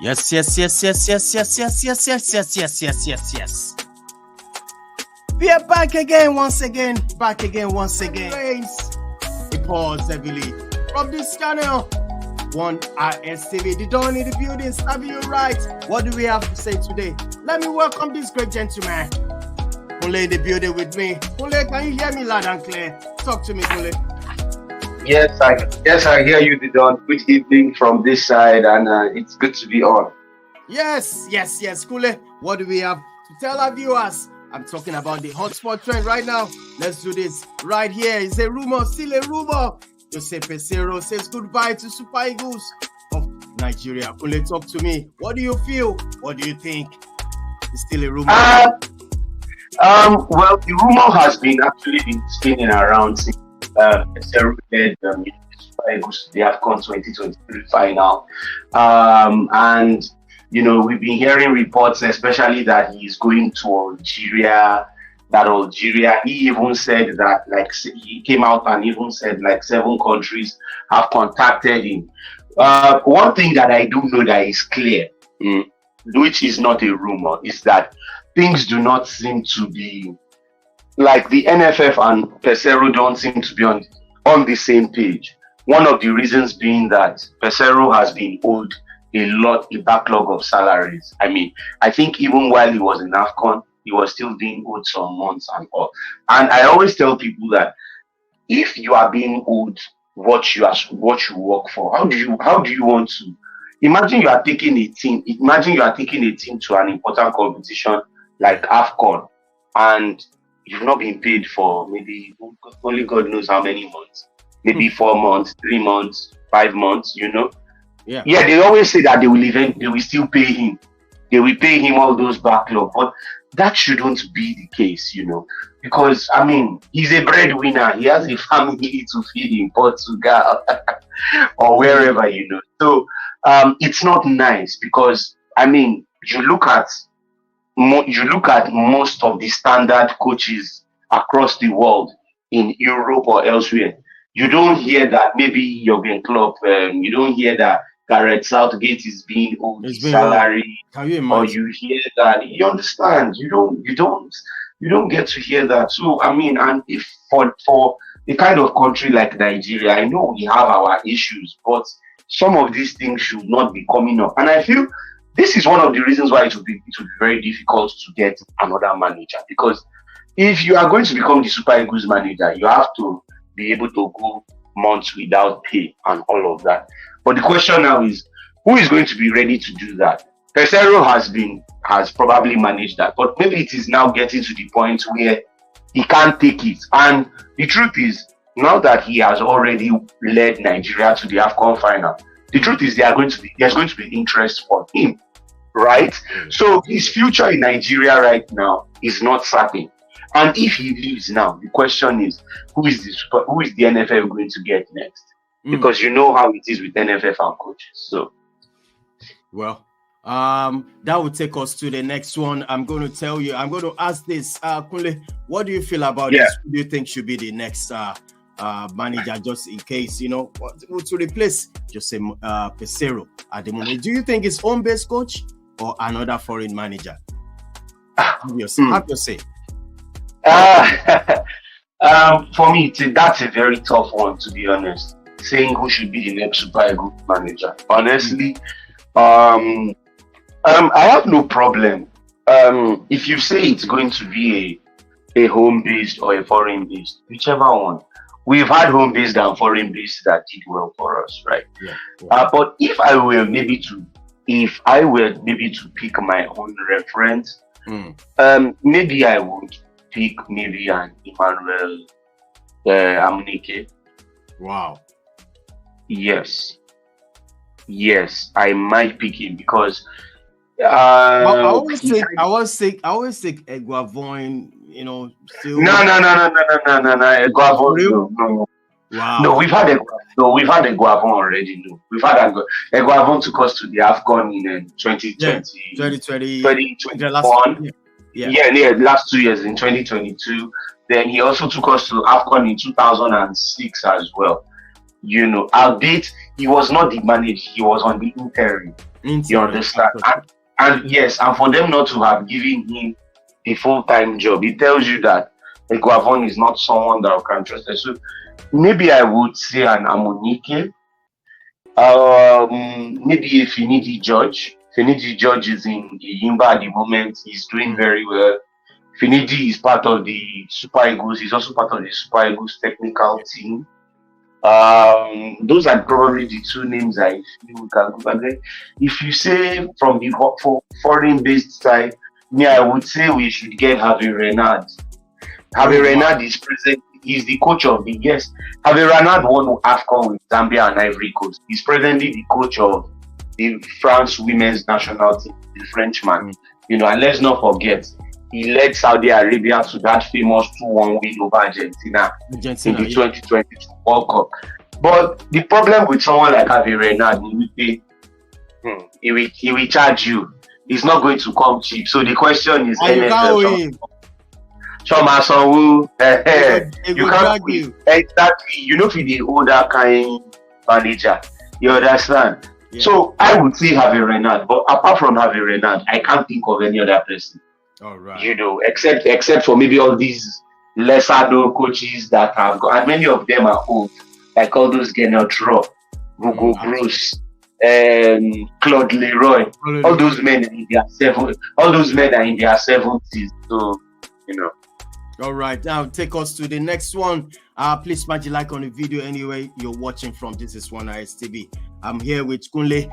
Yes, yes, yes, yes, yes, yes, yes, yes, yes, yes, yes, yes, yes, yes. We are back again, once again. Rains. It pours heavily from this channel. One RSTV. The dawn in the building. Stabby, you right. What do we have to say today? Let me welcome this great gentleman. Kule in the building with me. Kule, can you hear me loud and clear? Talk to me, Kule. Yes, I hear you, Didon. Good evening from this side, and it's good to be on. Yes. Kule, what do we have to tell our viewers? I'm talking about the hotspot trend right now. Let's do this right here. It's a rumor, still a rumor. Jose PESEIRO says goodbye to Super Eagles of Nigeria. Kule, talk to me. What do you feel? What do you think? It's still a rumor. Well, the rumor has been spinning around since PESEIRO led the Super Eagles to the AFCON 2023 final, and we've been hearing reports, especially that he's going to Algeria. He even said that, he came out and even said 7 countries have contacted him. One thing that I do know that is clear, which is not a rumor, is that things do not seem to be like the NFF and PESEIRO don't seem to be on the same page. One of the reasons being that PESEIRO has been owed a backlog of salaries. I mean, I think even while he was in AFCON, he was still being owed some months and all. And I always tell people that if you are being owed what you work for, how do you want to imagine you are taking a team to an important competition like AFCON, and you've not been paid for maybe only God knows how many months, maybe 4 months, 3 months, 5 months, Yeah, they always say that they will still pay him. They will pay him all those backlog, but that shouldn't be the case, because I mean, he's a breadwinner. He has a family to feed in Portugal or wherever, So it's not nice because I mean, you look at most of the standard coaches across the world in Europe or elsewhere. You don't hear that maybe Jurgen Klopp. You don't hear that Gareth Southgate is being owed his salary. Can you imagine? Or you hear that. You understand? You don't get to hear that. So I mean, and if for a kind of country like Nigeria, I know we have our issues, but some of these things should not be coming up. And I feel this is one of the reasons why it will be very difficult to get another manager, because if you are going to become the Super Eagles manager, you have to be able to go months without pay and all of that. But the question now is, who is going to be ready to do that? PESEIRO has probably managed that, but maybe it is now getting to the point where he can't take it. And the truth is, now that he has already led Nigeria to the AFCON final, the truth is there's going to be interest for him, right? So his future in Nigeria right now is not certain. And if he leaves now, the question is, who is the NFF going to get next? Because you know how it is with NFF and coaches. So, well, that will take us to the next one. I'm going to ask this, Kule, what do you feel about this? Who do you think should be the next manager, just in case, to replace Jose PESEIRO at the moment? Do you think it's home-based coach or another foreign manager? Have your say. For me, that's a very tough one, to be honest. Saying who should be the next Super Eagles manager. Honestly, I have no problem. If you say it's going to be a home-based or a foreign-based, whichever one. We've had home-based and foreign-based that did well for us, right? Yeah. But if I were maybe to pick my own reference, maybe I would pick maybe an Emmanuel Amunike. Wow. Yes, I might pick him because I always think Eguavoin, still. No. Eguavoin, no. Wow. No, we've had Eguavoin already. No, we've had Eguavoin took us to the AFCON in 2021. Last 2 years in 2022. Then he also took us to AFCON in 2006 as well. Albeit he was not the manager, he was on the interim. You understand? And yes, and for them not to have given him a full-time job, it tells you that Eguavon is not someone that I can trust. So maybe I would say an Amunike. Maybe a Finidi George. Finidi George is in Yimba at the moment. He's doing very well. Finidi is part of the Super Eagles. He's also part of the Super Eagles technical team. Those are probably the two names I feel we can go. And then if you say from the foreign-based side, I would say we should get Javi Renard. Javi Renard is present. He's the coach of the Javi Renard won AFCON with Zambia and Ivory Coast. He's presently the coach of the France women's national team, the Frenchman. And let's not forget, he led Saudi Arabia to that famous 2-1 win over Argentina in the 2022 World Cup. But the problem with someone like Javi Renard, he will charge you. He's not going to come cheap. So the question is, you can't win. Exactly. If you're the older kind manager, you understand? Yeah. So I would say Javi Renard, but apart from Javi Renard, I can't think of any other person. All right. Except for maybe all these lesser known coaches that have got, and many of them are old, like all those Gennaro Tro, Hugo Bruce, Claude Leroy. All those men are in their 70s. So All right, now take us to the next one. Please smash the like on the video anyway you're watching from. This is One Eyes TV. I'm here with Kunle.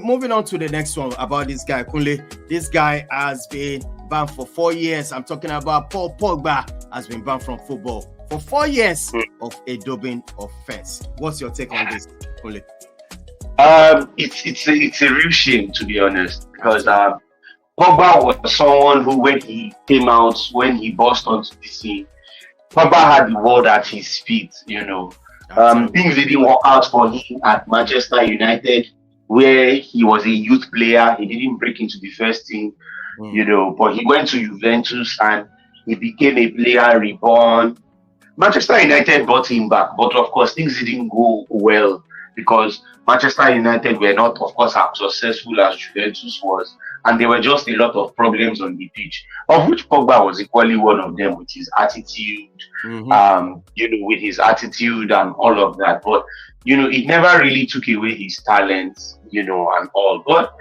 Moving on to the next one about this guy, Kunle. This guy has been banned for 4 years. I'm talking about Paul Pogba has been banned from football for 4 years of a doping offense. What's your take on this, Kunle? It's a real shame, to be honest, because Pogba was someone who, when he came out, when he burst onto the scene, Pogba had the world at his feet. Things didn't work out for him at Manchester United, where he was a youth player. He didn't break into the first team, but he went to Juventus and he became a player reborn. Manchester United brought him back, but of course things didn't go well because Manchester United were not, of course, as successful as Juventus was, and there were just a lot of problems on the pitch, of which Pogba was equally one of them, with his attitude, with his attitude and all of that. But it never really took away his talents, and all. But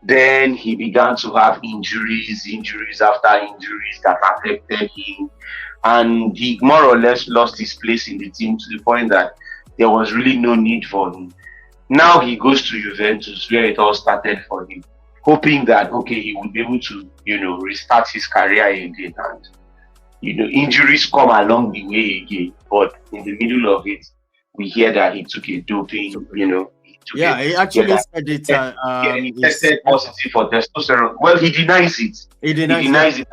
then he began to have injuries after injuries that affected him, and he more or less lost his place in the team to the point that there was really no need for him. Now he goes to Juventus, where it all started for him, hoping that, he would be able to, restart his career again. And, injuries come along the way again. But in the middle of it, we hear that he took a doping, he actually said it. He tested positive for testosterone. Well, he denies it. He denies it.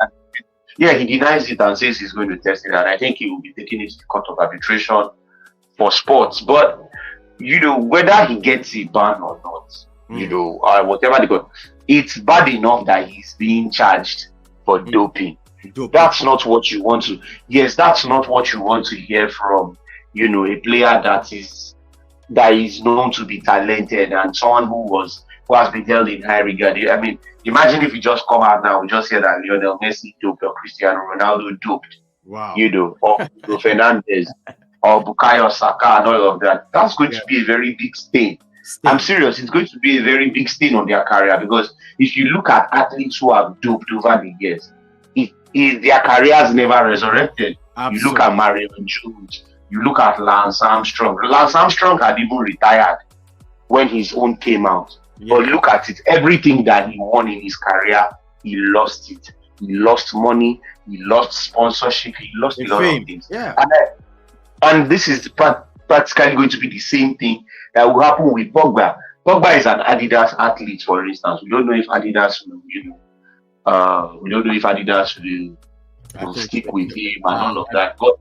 He denies it and says he's going to test it. And I think he will be taking it to the court of arbitration for sports. But whether he gets it banned or not, whatever they got, it's bad enough that he's being charged for doping. That's not what you want to. Yes, that's not what you want to hear from, a player that is known to be talented and someone who has been held in high regard. I mean, imagine if you just come out now, we just hear that Lionel Messi doped or Cristiano Ronaldo doped. Wow. Or Bruno Fernandes. Or Bukayo Saka and all of that. That's going to be a very big stain. I'm serious. It's going to be a very big stain on their career, because if you look at athletes who have doped over the years, their careers never resurrected. Absolutely. You look at Mario Jones. You look at Lance Armstrong. Lance Armstrong had even retired when his own came out. Yeah. But look at it. Everything that he won in his career, he lost it. He lost money. He lost sponsorship. He lost a lot of things. Yeah. And this is practically going to be the same thing that will happen with Pogba. Pogba is an Adidas athlete, for instance. We don't know if Adidas will stick with him and all of that. But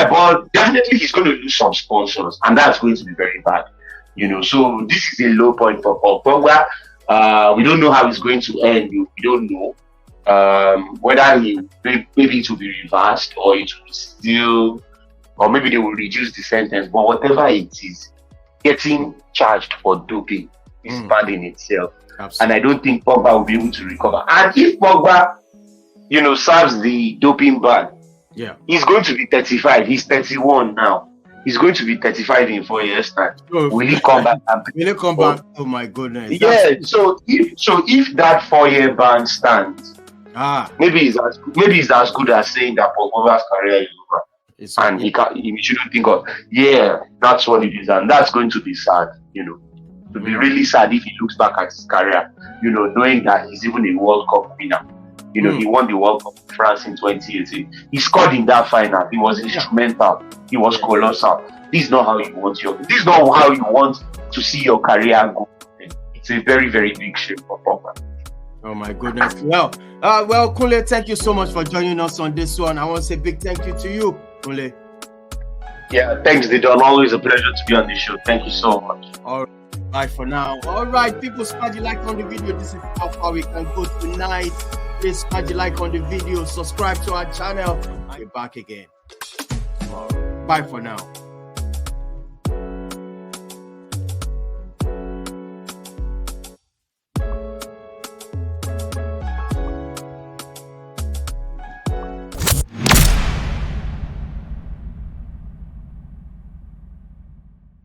but definitely he's going to lose some sponsors, and that's going to be very bad. So this is a low point for Pogba. We don't know how it's going to end. We don't know whether maybe it will be reversed or it will still. Or maybe they will reduce the sentence, but whatever it is, getting charged for doping is bad in itself. Absolutely. And I don't think Pogba will be able to recover. And if Pogba, serves the doping ban, he's going to be 35. He's 31 now. He's going to be 35 in 4 years' time. Will he come back? Will he come back? Oh my goodness. Yeah. So if that 4-year ban stands, maybe it's as good as saying that Pogba's career is over. And he shouldn't think of, that's what it is, and that's going to be sad, to be really sad if he looks back at his career, knowing that he's even a World Cup winner. He won the World Cup in France in 2018. He scored in that final. He was instrumental. He was colossal. This is not how you want to see your career go. It's a very, very big shame for Pogba. Oh my goodness. Well, Kunle, thank you so much for joining us on this one. I want to say big thank you to you, Kunle. Yeah, thanks, Didon. Always a pleasure to be on the show. Thank you so much. All right. Bye for now. All right, people, smash the like on the video. This is how far we can go tonight. Please smash the like on the video. Subscribe to our channel. I'll be back again. Bye for now.